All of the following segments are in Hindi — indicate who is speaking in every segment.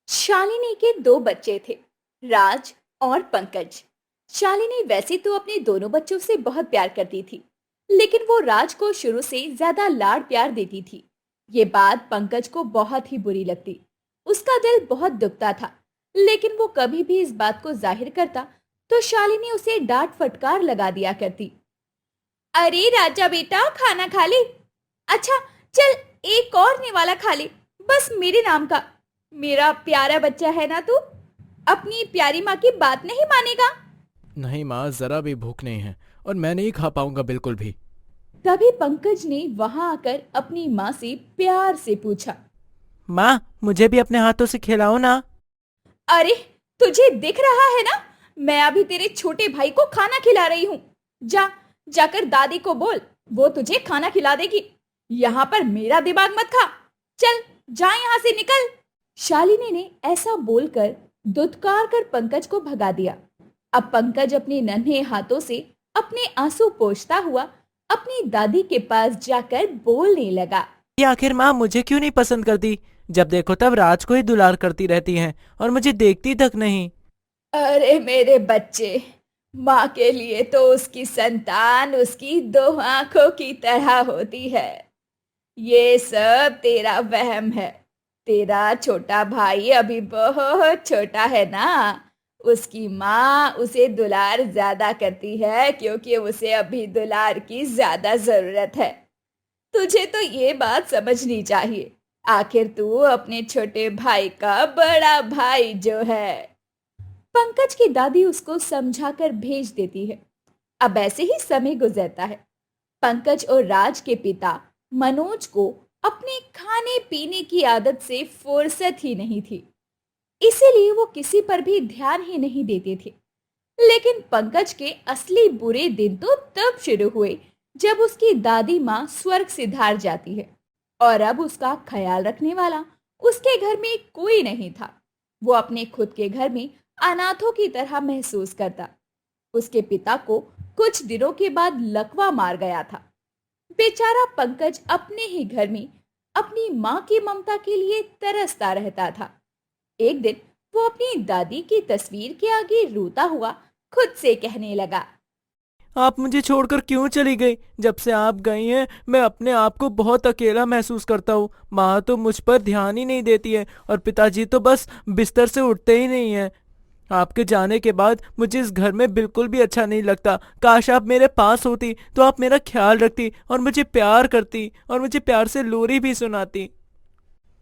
Speaker 1: शालिनी के दो बच्चे थे, राज और पंकज। शालिनी वैसे तो अपने दोनों बच्चों से बहुत प्यार करती थी, लेकिन वो राज को शुरू से ज्यादा लाड प्यार देती थी। ये बात पंकज को बहुत ही बुरी लगती। उसका दिल बहुत दुखता था, लेकिन वो कभी भी इस बात को जाहिर करता तो शालिनी उसे डांट फटकार लगा दिया करती। अरे राजा बेटा, खाना खा ले। अच्छा, चल एक और निवाला खा ले, बस मेरे नाम का। मेरा प्यारा बच्चा है ना तू, अपनी प्यारी माँ की बात नहीं मानेगा।
Speaker 2: नहीं माँ, जरा भी भूख नहीं है और मैं नहीं खा पाऊंगा बिल्कुल भी।
Speaker 1: तभी पंकज ने वहां आकर अपनी माँ से प्यार से पूछा।
Speaker 2: माँ, मुझे भी अपने हाथों से खिलाओ ना।
Speaker 1: अरे, तुझे दिख रहा है ना, मैं अभी तेरे छोटे भाई को खाना खिला रही हूँ। जा, जाकर दादी को बोल, वो तुझे खाना खिला देगी। यहाँ पर मेरा दिमाग मत खा। चल, जा यहाँ से निकल। शालिनी ने ऐसा बोलकर दुत्कार कर पंकज को भगा दिया। अब पंकज अपने नन्हे हाथों से अपने आंसू पोंछता हुआ अपनी दादी के पास जाकर बोलने लगा।
Speaker 2: ये आखिर माँ मुझे क्यों नहीं पसंद करती? जब देखो तब राज को ही दुलार करती रहती हैं और मुझे देखती तक नहीं।
Speaker 1: अरे मेरे बच्चे, माँ के लिए तो उसकी संतान उसकी दो आंखों की तरह होती है। ये सब तेरा वहम है। तेरा छोटा भाई अभी बहुत छोटा है ना। उसकी माँ उसे दुलार ज्यादा करती है क्योंकि उसे अभी दुलार की ज्यादा जरूरत है। तुझे तो ये बात समझनी चाहिए। आखिर तू अपने छोटे भाई का बड़ा भाई जो है। पंकज की दादी उसको समझाकर भेज देती है। अब ऐसे ही समय गुजरता है। पंकज और राज के पिता मनोज को अपने खाने पीने की आदत से फुर्सत ही नहीं थी, इसीलिए वो किसी पर भी ध्यान ही नहीं देते थे। लेकिन पंकज के असली बुरे दिन तो तब शुरू हुए जब उसकी दादी माँ स्वर्ग सिधार जाती है और अब उसका ख्याल रखने वाला उसके घर में कोई नहीं था। वो अपने खुद के घर में अनाथों की तरह महसूस करता। उसके पिता को कुछ दिनों के बाद लकवा मार गया था। बेचारा पंकज अपने ही घर में अपनी माँ की ममता के लिए तरसता रहता था। एक दिन वो अपनी दादी की तस्वीर के आगे रोता हुआ खुद से कहने लगा।
Speaker 2: आप मुझे छोड़कर क्यों चली गई? जब से आप गई हैं मैं अपने आप को बहुत अकेला महसूस करता हूँ। माँ तो मुझ पर ध्यान ही नहीं देती है और पिताजी तो बस बिस्तर से उठते ही नहीं है। आपके जाने के बाद मुझे इस घर में बिल्कुल भी अच्छा नहीं लगता। काश आप मेरे पास होती तो आप मेरा ख्याल रखती और मुझे प्यार करती और मुझे प्यार से लोरी भी सुनाती।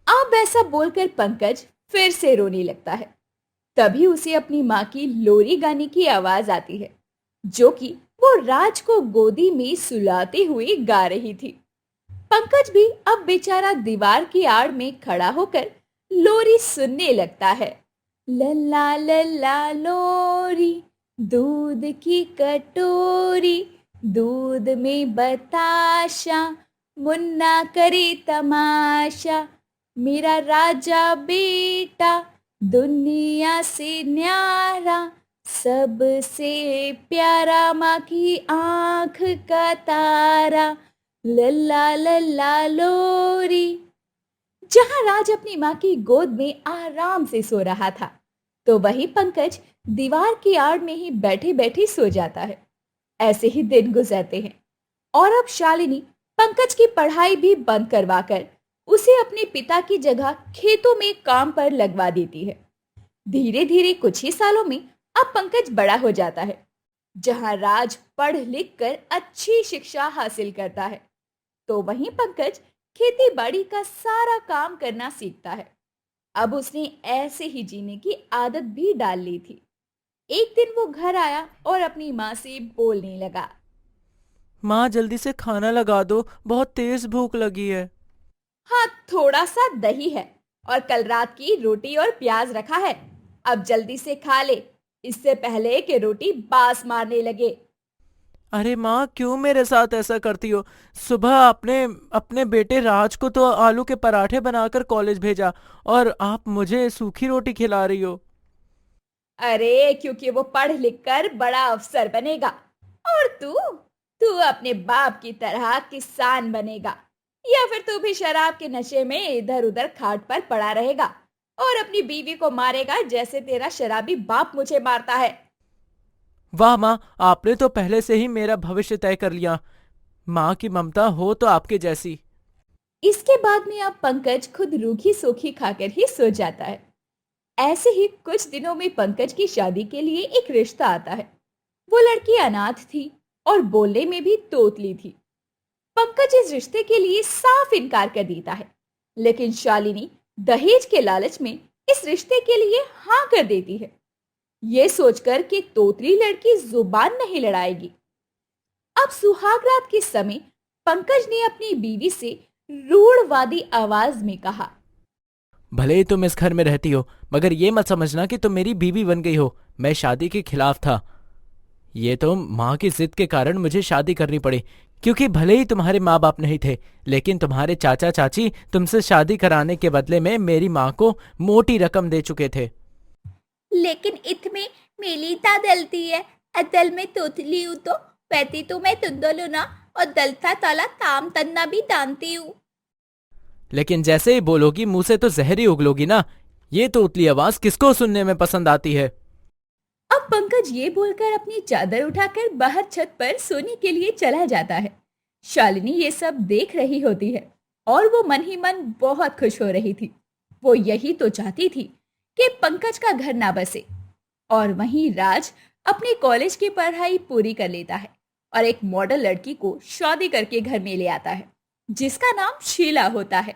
Speaker 1: अब ऐसा बोलकर पंकज फिर से रोने लगता है। तभी उसे अपनी माँ की लोरी गाने की आवाज आती है, जो कि वो राज को गोदी में सुलाते हुए गा रही थी। पंकज भी अब बेचारा दीवार की आड़ में खड़ा होकर लोरी सुनने लगता है। लल्ला लल्ला लोरी, दूध की कटोरी, दूध में बताशा, मुन्ना करे तमाशा, मेरा राजा बेटा, दुनिया से न्यारा, सबसे प्यारा माँ की आंख का तारा, लल्ला लल्ला लोरी। जहां राज अपनी माँ की गोद में आराम से सो रहा था, तो वही पंकज दीवार की आड़ में ही बैठे बैठे सो जाता है। ऐसे ही दिन गुजरते हैं और अब शालिनी पंकज की पढ़ाई भी बंद करवाकर उसे अपने पिता की जगह खेतों में काम पर लगवा देती है। धीरे धीरे कुछ ही सालों में अब पंकज बड़ा हो जाता है। जहां राज पढ़ लिख कर अच्छी शिक्षा हासिल करता है, तो वहीं पंकज खेती बाड़ी का सारा काम करना सीखता है। अब उसने ऐसे ही जीने की आदत भी डाल ली थी। एक दिन वो घर आया और अपनी माँ से बोलने लगा।
Speaker 2: माँ, जल्दी से खाना लगा दो, बहुत तेज भूख लगी है।
Speaker 1: हाँ, थोड़ा सा दही है और कल रात की रोटी और प्याज रखा है। अब जल्दी से खा ले, इससे पहले कि रोटी बास मारने लगे।
Speaker 2: अरे माँ, क्यों मेरे साथ ऐसा करती हो? सुबह आपने अपने बेटे राज को तो आलू के पराठे बनाकर कॉलेज भेजा और आप मुझे सूखी रोटी खिला रही हो।
Speaker 1: अरे, क्योंकि वो पढ़ लिख कर बड़ा अफसर बनेगा और तू तू अपने बाप की तरह किसान बनेगा, या फिर तू भी शराब के नशे में इधर उधर खाट पर पड़ा रहेगा। और अपनी बीवी को मारेगा जैसे तेरा शराबी बाप मुझे मारता है।
Speaker 2: वाह माँ, आपने तो पहले से ही मेरा भविष्य तय कर लिया। माँ की ममता हो तो आपके जैसी।
Speaker 1: इसके बाद में अब पंकज खुद रूखी सूखी खाकर ही सो जाता है। ऐसे ही कुछ दिनों में पंकज की शादी के लिए एक रिश्ता आता है। वो लड़की अनाथ थी और बोलने में भी तोतली थी। पंकज इस रिश्ते के लिए साफ इनकार कर देता है, लेकिन शालिनी दहेज के लालच में इस रिश्ते के लिए हाँ कर देती है, ये सोचकर कि तोतली लड़की जुबान नहीं लड़ाएगी। अब सुहागरात के समय पंकज ने अपनी बीवी से रूढ़वादी आवाज में कहा,
Speaker 2: भले ही तुम इस घर में रहती हो, मगर ये मत समझना कि तुम मेरी बीवी बन गई हो। मैं शादी के खिलाफ था। ये तो माँ की जिद के कारण मुझे शादी करनी पड़ी, क्योंकि भले ही तुम्हारे माँ बाप नहीं थे, लेकिन तुम्हारे चाचा चाची तुमसे शादी कराने के बदले में मेरी माँ को मोटी रकम दे चुके थे।
Speaker 1: लेकिन इतमें मेरी ता दलती है, अदल में तोतली हूँ तो वैती तो मैं तुंदलू ना, और दलता ताला ताम तन्ना भी जानती हूँ।
Speaker 2: लेकिन जैसे ही बोलोगी मुंह से तो जहर ही उगलोगी ना। ये तो उतली आवाज किसको सुनने में पसंद आती है।
Speaker 1: अब पंकज ये बोलकर अपनी चादर उठाकर बाहर छत पर सोने के लिए चला जाता है। शालिनी ये सब देख रही होती है और वो मन ही मन बहुत खुश हो रही थी। वो यही तो चाहती थी कि पंकज का घर ना बसे। और वहीं राज अपनी कॉलेज की पढ़ाई पूरी कर लेता है और एक मॉडल लड़की को शादी करके घर में ले आता है, जिसका नाम शीला होता है।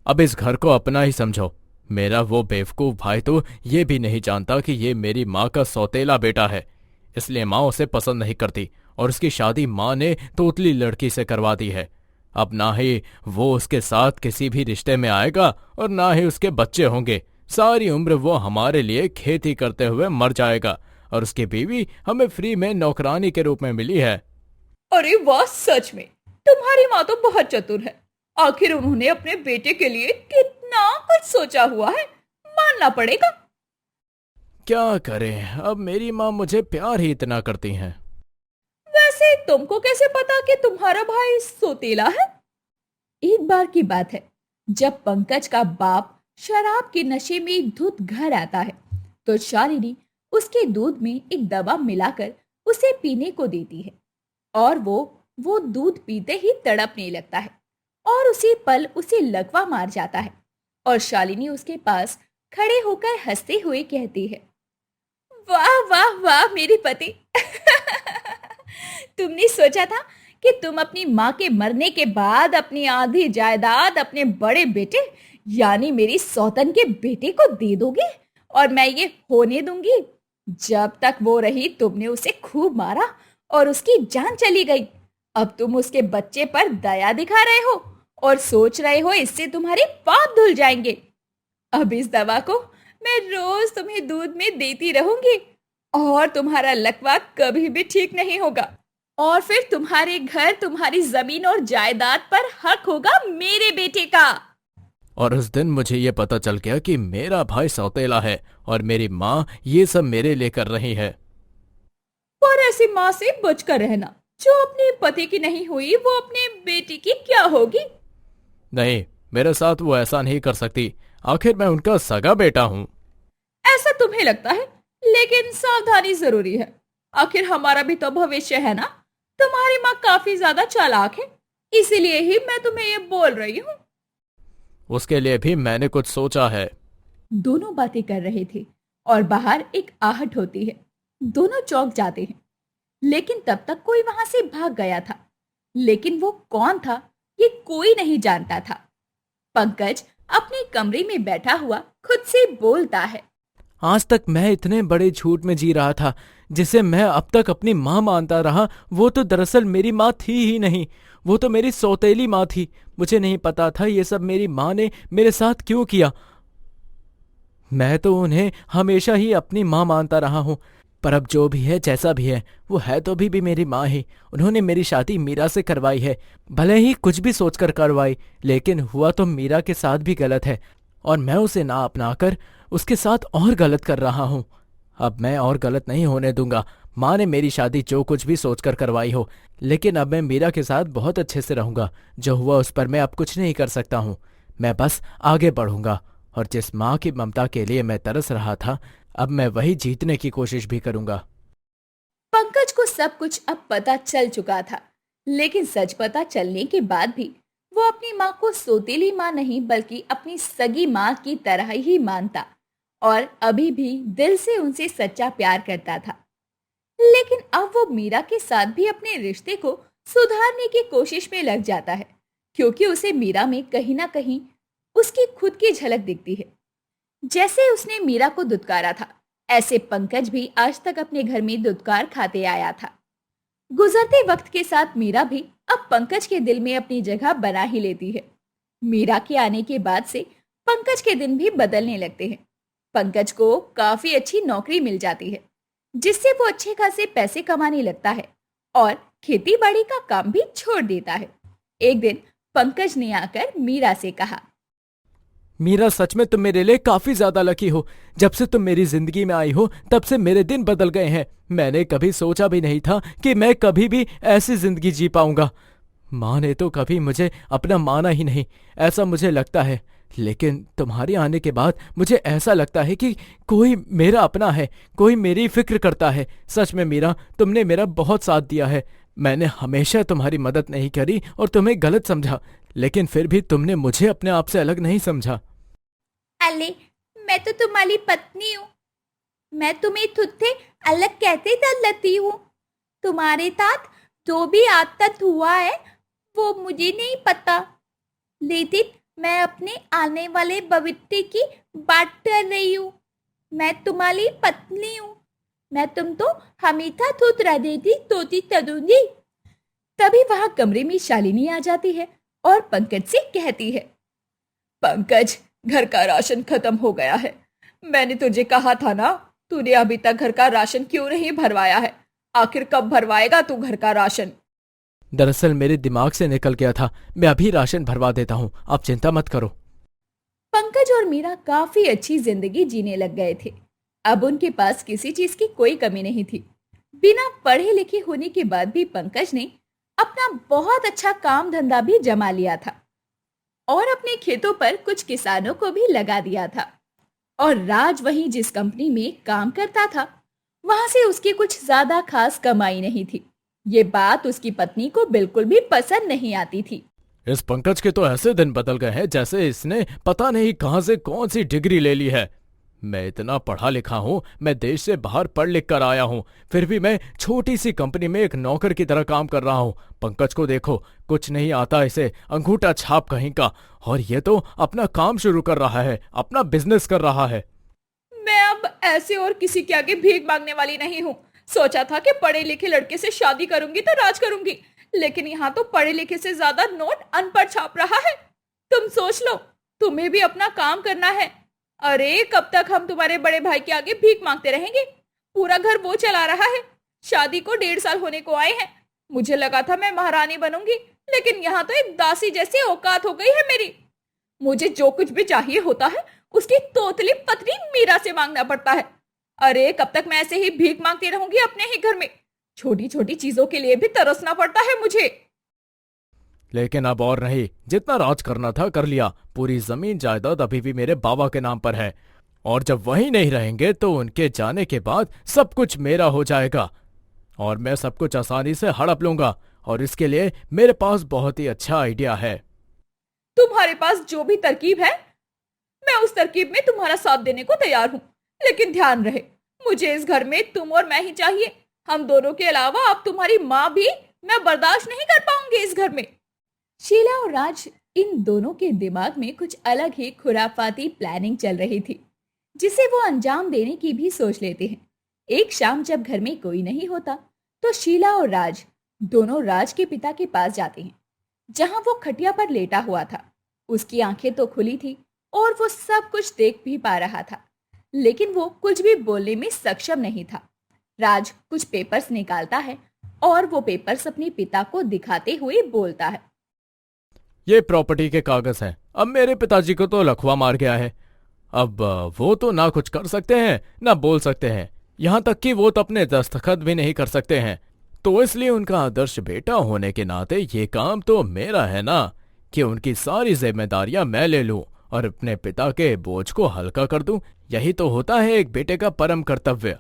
Speaker 2: अब इस घर को अपना ही समझो। मेरा वो बेवकूफ भाई तो ये भी नहीं जानता कि ये मेरी माँ का सौतेला बेटा है, इसलिए माँ उसे पसंद नहीं करती और उसकी शादी माँ ने तोतली लड़की से करवा दी है। अब ना ही वो उसके साथ किसी भी रिश्ते में आएगा और ना ही उसके बच्चे होंगे। सारी उम्र वो हमारे लिए खेती करते हुए मर जाएगा और उसकी बीवी हमें फ्री में नौकरानी के रूप में मिली है।
Speaker 1: अरे वाह, सच में तुम्हारी माँ तो बहुत चतुर है। आखिर उन्होंने अपने बेटे के लिए कितना कुछ सोचा हुआ है, मानना पड़ेगा।
Speaker 2: क्या करें, अब मेरी माँ मुझे प्यार ही इतना करती हैं।
Speaker 1: वैसे तुमको कैसे पता कि तुम्हारा भाई सोतेला है? एक बार की बात है, जब पंकज का बाप शराब के नशे में धुत घर आता है, तो शालिनी उसके दूध में एक दवा मिलाकर उसे पीने को देती है और वो दूध पीते ही तड़पने लगता है और उसी पल उसे लकवा मार जाता है। और शालिनी उसके पास खड़े होकर हंसते हुए कहती है, वाह वाह वाह मेरे पति। तुमने सोचा था कि तुम अपनी माँ के मरने के बाद अपनी आधी जायदाद अपने बड़े बेटे यानी मेरी सौतन के बेटे को दे दोगे और मैं ये होने दूंगी? जब तक वो रही तुमने उसे खूब मारा और उसकी जान चली गई। अब तुम उसके बच्चे पर दया दिखा रहे हो और सोच रहे हो इससे तुम्हारे पाप धुल जाएंगे। अब इस दवा को मैं रोज तुम्हें दूध में देती रहूंगी और तुम्हारा लकवा कभी भी ठीक नहीं होगा और फिर तुम्हारे घर, तुम्हारी जमीन और जायदाद पर हक होगा मेरे बेटे का।
Speaker 2: और उस दिन मुझे ये पता चल गया कि मेरा भाई सौतेला है और मेरी माँ ये सब मेरे लिए कर रही है।
Speaker 1: पर ऐसी माँ से बचकर रहना जो अपने पति की नहीं हुई, वो अपने बेटे की क्या होगी?
Speaker 2: नहीं, मेरे साथ वो ऐसा नहीं कर सकती। आखिर मैं उनका सगा बेटा हूँ।
Speaker 1: ऐसा तुम्हें लगता है, लेकिन सावधानी जरूरी है। आखिर हमारा भी तो भविष्य है ना। तुम्हारी माँ काफी ज्यादा चालाक है, इसीलिए ही मैं तुम्हें ये बोल रही हूँ।
Speaker 2: उसके लिए भी मैंने कुछ सोचा है।
Speaker 1: दोनों बातें कर रहे थे और बाहर एक आहट होती है। दोनों चौंक जाते हैं, लेकिन तब तक कोई वहां से भाग गया था। लेकिन वो कौन था ये कोई नहीं जानता था। पंकज अपने कमरे में बैठा हुआ खुद से बोलता है,
Speaker 2: आज तक मैं इतने बड़े झूठ में जी रहा था जिसे मैं अब तक अपनी माँ मानता रहा। वो तो दरअसल मेरी माँ थी ही नहीं, वो तो मेरी सौतेली माँ थी। मुझे नहीं पता था ये सब मेरी माँ ने मेरे साथ क्यों किया। मैं तो उन्हें हमेशा ही अपनी माँ मानता रहा हूँ, पर अब जो भी है जैसा भी है वो है तो भी मेरी माँ ही। उन्होंने मेरी शादी मीरा से करवाई है, भले ही कुछ भी सोचकर करवाई, लेकिन हुआ तो मीरा के साथ भी गलत है और मैं उसे ना अपनाकर उसके साथ और गलत कर रहा हूँ। अब मैं और गलत नहीं होने दूंगा। माँ ने मेरी शादी जो कुछ भी सोचकर करवाई हो, लेकिन अब मैं मीरा के साथ बहुत अच्छे से रहूंगा। जो हुआ उस पर मैं अब कुछ नहीं कर सकता हूँ। मैं बस आगे बढ़ूंगा और जिस माँ की ममता के लिए मैं तरस रहा था, अब मैं वही जीतने की कोशिश भी करूंगा।
Speaker 1: पंकज को सब कुछ अब पता चल चुका था, लेकिन सच पता चलने के बाद भी वो अपनी माँ को सौतेली माँ नहीं बल्कि अपनी सगी माँ की तरह ही मानता और अभी भी दिल से उनसे सच्चा प्यार करता था। लेकिन अब वो मीरा के साथ भी अपने रिश्ते को सुधारने की कोशिश में लग जाता है, क्योंकि उसे मीरा में कहीं ना कहीं उसकी खुद की झलक दिखती है। जैसे उसने मीरा को दुत्कारा था, ऐसे पंकज भी आज तक अपने घर में दुत्कार खाते आया था। गुजरते वक्त के साथ मीरा भी अब पंकज के दिल में अपनी जगह बना ही लेती है। मीरा के आने के बाद से पंकज के दिन भी बदलने लगते हैं। पंकज को काफी अच्छी नौकरी मिल जाती है, जिससे वो अच्छे खासे पैसे कमाने लगता है और खेती बाड़ी का काम भी छोड़ देता है। एक दिन पंकज ने आकर मीरा से कहा,
Speaker 2: मीरा, सच में तुम मेरे लिए काफी ज्यादा लकी हो। जब से तुम मेरी जिंदगी में आई हो तब से मेरे दिन बदल गए हैं। मैंने कभी सोचा भी नहीं था कि मैं कभी भी ऐसी जिंदगी जी पाऊंगा। माँ ने तो कभी मुझे अपना माना ही नहीं, ऐसा मुझे लगता है। लेकिन तुम्हारे आने के बाद मुझे ऐसा लगता है कि कोई मेरा अपना है, कोई मेरी फिक्र करता है। सच में मीरा, तुमने मेरा बहुत साथ दिया है। मैंने हमेशा तुम्हारी मदद नहीं करी और तुम्हें गलत समझा, लेकिन फिर भी तुमने मुझे अपने आप से अलग नहीं समझा।
Speaker 1: अले, मैं तो तुम्हारी पत्नी हूँ। मैं तुम्हें खुद से अलग कैसे कर लेती हूँ? तुम्हारे साथ जो भी आदत हुआ है वो मुझे नहीं पता, लेकिन मैं अपने आने वाले भविष्य की बात कर रही हूँ। मैं तुम्हारी पत्नी हूँ। मैं तुम तो हमेशा खुद रह देती तोती तरूंगी। तभी वहां कमरे में शालिनी आ जाती है और पंकज से कहती है, पंकज, घर का राशन खत्म हो गया है। मैंने तुझे कहा था ना, तूने अभी तक घर का राशन क्यों नहीं भरवाया है? आखिर कब भरवाएगा तू घर का राशन?
Speaker 2: दरअसल मेरे दिमाग से निकल गया था। मैं अभी राशन भरवा देता हूँ, आप चिंता मत करो।
Speaker 1: पंकज और मीरा काफी अच्छी जिंदगी जीने लग गए थे। अब उनके पास किसी चीज की कोई कमी नहीं थी। बिना पढ़े लिखे होने के बाद भी पंकज ने अपना बहुत अच्छा काम धंधा भी जमा लिया था और अपने खेतों पर कुछ किसानों को भी लगा दिया था। और राज वहीं जिस कंपनी में काम करता था, वहां से उसकी कुछ ज्यादा खास कमाई नहीं थी। ये बात उसकी पत्नी को बिल्कुल भी पसंद नहीं आती थी।
Speaker 2: इस पंकज के तो ऐसे दिन बदल गए हैं जैसे इसने पता नहीं कहां से कौन सी डिग्री ले ली है। मैं इतना पढ़ा लिखा हूँ, मैं देश से बाहर पढ़ लिख कर आया हूँ, फिर भी मैं छोटी सी कंपनी में एक नौकर की तरह काम कर रहा हूँ। पंकज को देखो, कुछ नहीं आता इसे, अंगूठा छाप कहीं का। और ये तो अपना काम शुरू कर रहा है, अपना बिजनेस कर रहा है।
Speaker 1: मैं अब ऐसे और किसी के आगे भीख मांगने वाली नहीं हूँ। सोचा था कि पढ़े लिखे लड़के से शादी करूंगी तो राज करूंगी, लेकिन यहाँ तो पढ़े लिखे से ज्यादा नोट अनपढ़ छाप रहा है। तुम सोच लो, तुम्हें भी अपना काम करना है। अरे, कब तक हम तुम्हारे बड़े भाई के आगे भीख मांगते रहेंगे? पूरा घर वो चला रहा है। शादी को 1.5 साल होने को आए हैं। मुझे लगा था मैं महारानी बनूंगी, लेकिन यहाँ तो एक दासी जैसी औकात हो गई है मेरी। मुझे जो कुछ भी चाहिए होता है उसकी तोतली पत्नी मीरा से मांगना पड़ता है। अरे, कब तक मैं ऐसे ही भीख मांगती रहूंगी अपने ही घर में? छोटी छोटी चीजों के लिए भी तरसना पड़ता है मुझे।
Speaker 2: लेकिन अब और नहीं, जितना राज करना था कर लिया। पूरी जमीन जायदाद अभी भी मेरे बाबा के नाम पर है, और जब वही नहीं रहेंगे तो उनके जाने के बाद सब कुछ मेरा हो जाएगा और मैं सब कुछ आसानी से हड़प लूंगा। और इसके लिए मेरे पास बहुत ही अच्छा आइडिया है।
Speaker 1: तुम्हारे पास जो भी तरकीब है, मैं उस तरकीब में तुम्हारा साथ देने को तैयार हूँ, लेकिन ध्यान रहे, मुझे इस घर में तुम और मैं ही चाहिए। हम दोनों के अलावा अब तुम्हारी माँ भी मैं बर्दाश्त नहीं कर पाऊंगी इस घर में। शीला और राज, इन दोनों के दिमाग में कुछ अलग ही खुराफाती प्लानिंग चल रही थी, जिसे वो अंजाम देने की भी सोच लेते हैं। एक शाम जब घर में कोई नहीं होता, तो शीला और राज दोनों राज के पिता के पास जाते हैं, जहां वो खटिया पर लेटा हुआ था। उसकी आंखें तो खुली थी और वो सब कुछ देख भी पा रहा था, लेकिन वो कुछ भी बोलने में सक्षम नहीं था। राज कुछ पेपर्स निकालता है और वो पेपर्स अपने पिता को दिखाते हुए बोलता है,
Speaker 2: ये प्रॉपर्टी के कागज हैं। अब मेरे पिताजी को तो लकवा मार गया है। अब वो तो ना कुछ कर सकते हैं ना बोल सकते हैं, यहाँ तक कि वो तो अपने दस्तखत भी नहीं कर सकते हैं। तो इसलिए उनका आदर्श बेटा होने के नाते ये काम तो मेरा है ना, कि उनकी सारी जिम्मेदारियां मैं ले लूं और अपने पिता के बोझ को हल्का कर दूं। यही तो होता है एक बेटे का परम कर्तव्य।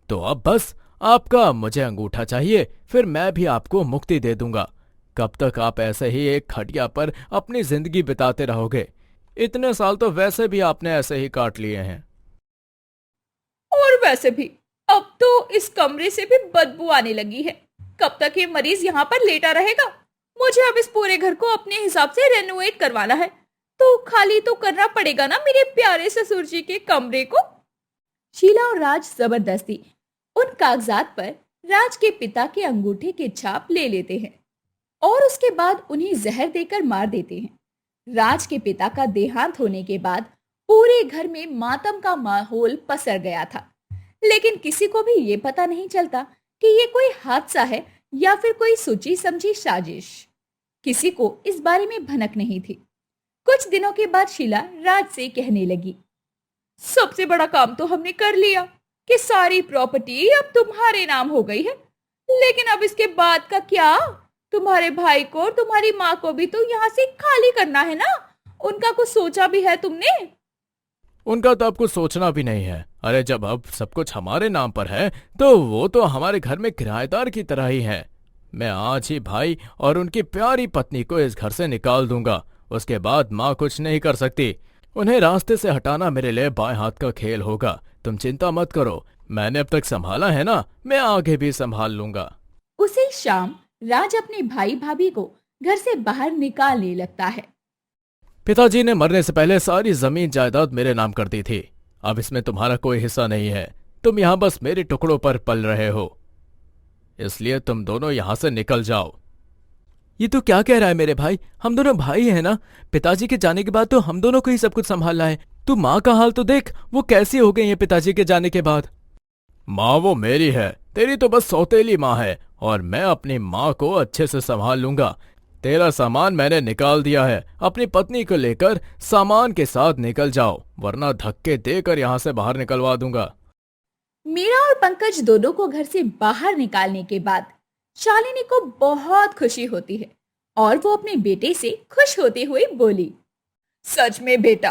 Speaker 2: तो अब बस आपका मुझे अंगूठा चाहिए, फिर मैं भी आपको मुक्ति दे दूंगा। कब तक आप ऐसे ही एक खटिया पर अपनी जिंदगी बिताते रहोगे? इतने साल तो वैसे भी आपने ऐसे ही काट लिए हैं।
Speaker 1: और वैसे भी अब तो इस कमरे से भी बदबू आने लगी है। कब तक ये मरीज यहाँ पर लेटा रहेगा? मुझे अब इस पूरे घर को अपने हिसाब से रेनोवेट करवाना है, तो खाली तो करना पड़ेगा ना मेरे प्यारे ससुर जी के कमरे को। शीला और राज जबरदस्ती उन कागजात पर राज के पिता के अंगूठे के छाप ले लेते हैं और उसके बाद उन्हें जहर देकर मार देते हैं। राज के पिता का देहांत होने के बाद पूरे घर में मातम का माहौल पसर गया था, लेकिन किसी को भी ये पता नहीं चलता कि ये कोई हादसा है या फिर कोई सोची समझी साजिश। किसी को इस बारे में भनक नहीं थी। कुछ दिनों के बाद शीला राज से कहने लगी, सबसे बड़ा काम तो हमने कर लिया कि सारी प्रॉपर्टी अब तुम्हारे नाम हो गई है, लेकिन अब इसके बाद का क्या? तुम्हारे भाई को और तुम्हारी माँ को भी तो यहाँ से खाली करना है ना? उनका कुछ सोचा भी है तुमने?
Speaker 2: उनका तो आपको सोचना भी नहीं है। अरे जब अब सब कुछ हमारे नाम पर है तो वो तो हमारे घर में किराएदार की तरह ही है। मैं आज ही भाई और उनकी प्यारी पत्नी को इस घर से निकाल दूंगा। उसके बाद माँ कुछ नहीं कर सकती। उन्हें रास्ते से हटाना मेरे लिए बाएं हाथ का खेल होगा। तुम चिंता मत करो, मैंने अब तक संभाला है ना, मैं आगे भी संभाल लूंगा।
Speaker 1: उसी शाम राज अपने भाई भाभी को घर से बाहर निकालने लगता है।
Speaker 2: पिताजी ने मरने से पहले सारी जमीन जायदाद मेरे नाम कर दी थी। अब इसमें तुम्हारा कोई हिस्सा नहीं है। तुम यहाँ बस मेरे टुकड़ों पर पल रहे हो, इसलिए तुम दोनों यहाँ से निकल जाओ। ये तो क्या कह रहा है मेरे भाई? हम दोनों भाई हैं ना? पिताजी के जाने के बाद तो हम दोनों को ही सब कुछ संभालना है। तू माँ का हाल तो देख, वो कैसी हो गई है पिताजी के जाने के बाद। माँ वो मेरी है, तेरी तो बस सौतेली माँ है, और मैं अपनी माँ को अच्छे से संभाल लूंगा। तेरा सामान मैंने निकाल दिया है। अपनी पत्नी को लेकर सामान के साथ निकल जाओ, वरना धक्के देकर यहाँ से बाहर निकलवा दूंगा।
Speaker 1: मीरा और पंकज दोनों को घर से बाहर निकालने के बाद शालिनी को बहुत खुशी होती है और वो अपने बेटे से खुश होते हुए बोली, सच में बेटा,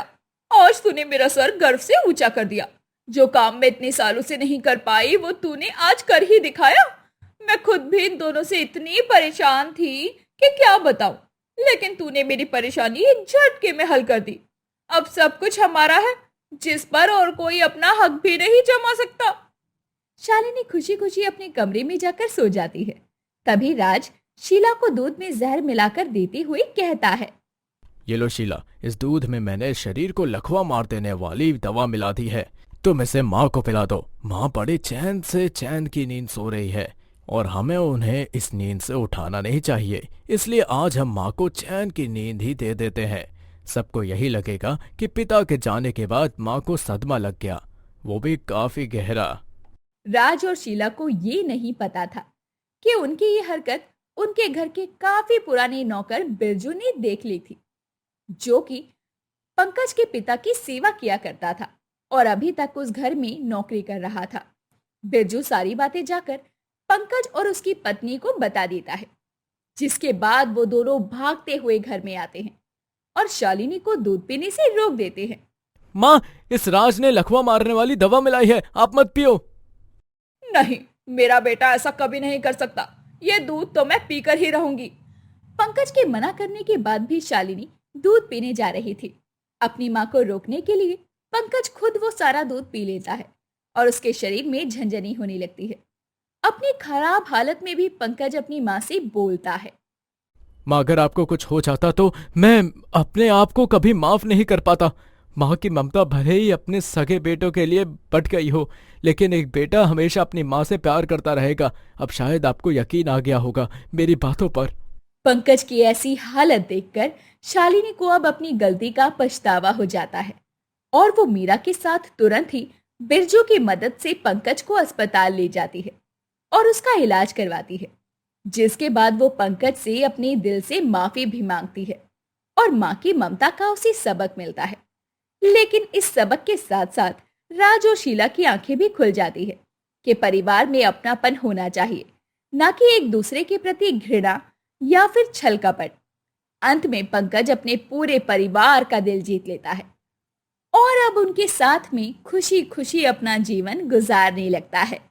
Speaker 1: आज तूने मेरा सर गर्व से ऊंचा कर दिया। जो काम मैं इतने सालों से नहीं कर पाई वो तूने आज कर ही दिखाया। मैं खुद भी इन दोनों से इतनी परेशान थी कि क्या बताऊं, लेकिन तूने मेरी परेशानी एक झटके में हल कर दी। अब सब कुछ हमारा है, जिस पर और कोई अपना हक भी नहीं जमा सकता। शालिनी खुशी खुशी अपने कमरे में जाकर सो जाती है। तभी राज शीला को दूध में जहर मिलाकर देते हुए कहता है,
Speaker 2: ये लो शीला, इस दूध में मैंने शरीर को लकवा मार देने वाली दवा मिला दी है। तुम इसे माँ को पिला दो। माँ बड़े चैन से चैन की नींद सो रही है और हमें उन्हें इस नींद से उठाना नहीं चाहिए, इसलिए आज हम माँ को चैन की नींद ही दे देते हैं। सबको यही लगेगा कि पिता के जाने के बाद माँ को सदमा लग गया, वो भी काफी गहरा।
Speaker 1: राज और शीला को ये नहीं पता था कि उनकी ये हरकत उनके घर के काफी पुराने नौकर बिरजू ने देख ली थी, जो कि पंकज के पिता की सेवा किया करता था और अभी तक उस घर में नौकरी कर रहा था। बिरजू सारी बातें जाकर पंकज और उसकी पत्नी को बता देता है, जिसके बाद वो दोनों भागते हुए घर में आते हैं और शालिनी को दूध पीने से रोक देते हैं।
Speaker 2: माँ, इस राज ने लकवा मारने वाली दवा मिलाई है, आप मत पियो।
Speaker 1: नहीं, मेरा बेटा ऐसा कभी नहीं कर सकता। ये दूध तो मैं पीकर ही रहूंगी। पंकज के मना करने के बाद भी शालिनी दूध पीने जा रही थी। अपनी माँ को रोकने के लिए पंकज खुद वो सारा दूध पी लेता है और उसके शरीर में झंझनी होने लगती है। अपनी खराब हालत में भी पंकज अपनी माँ से बोलता है,
Speaker 2: माँ, अगर आपको कुछ हो जाता तो मैं अपने आप को कभी माफ नहीं कर पाता। माँ की ममता भले ही अपने सगे बेटों के लिए बट गई हो, लेकिन एक बेटा हमेशा अपनी माँ से प्यार करता रहेगा। अब शायद आपको यकीन आ गया होगा मेरी बातों पर।
Speaker 1: पंकज की ऐसी हालत देखकर शालिनी को अब अपनी गलती का पछतावा हो जाता है और वो मीरा के साथ तुरंत ही बिरजू की मदद से पंकज को अस्पताल ले जाती है और उसका इलाज करवाती है, जिसके बाद वो पंकज से अपने दिल से माफी भी मांगती है और माँ की ममता का उसे सबक मिलता है। लेकिन इस सबक के साथ साथ राज और शीला की आंखें भी खुल जाती है कि परिवार में अपनापन होना चाहिए, न कि एक दूसरे के प्रति घृणा या फिर छल कपट। अंत में पंकज अपने पूरे परिवार का दिल जीत लेता है और अब उनके साथ में खुशी खुशी अपना जीवन गुजारने लगता है।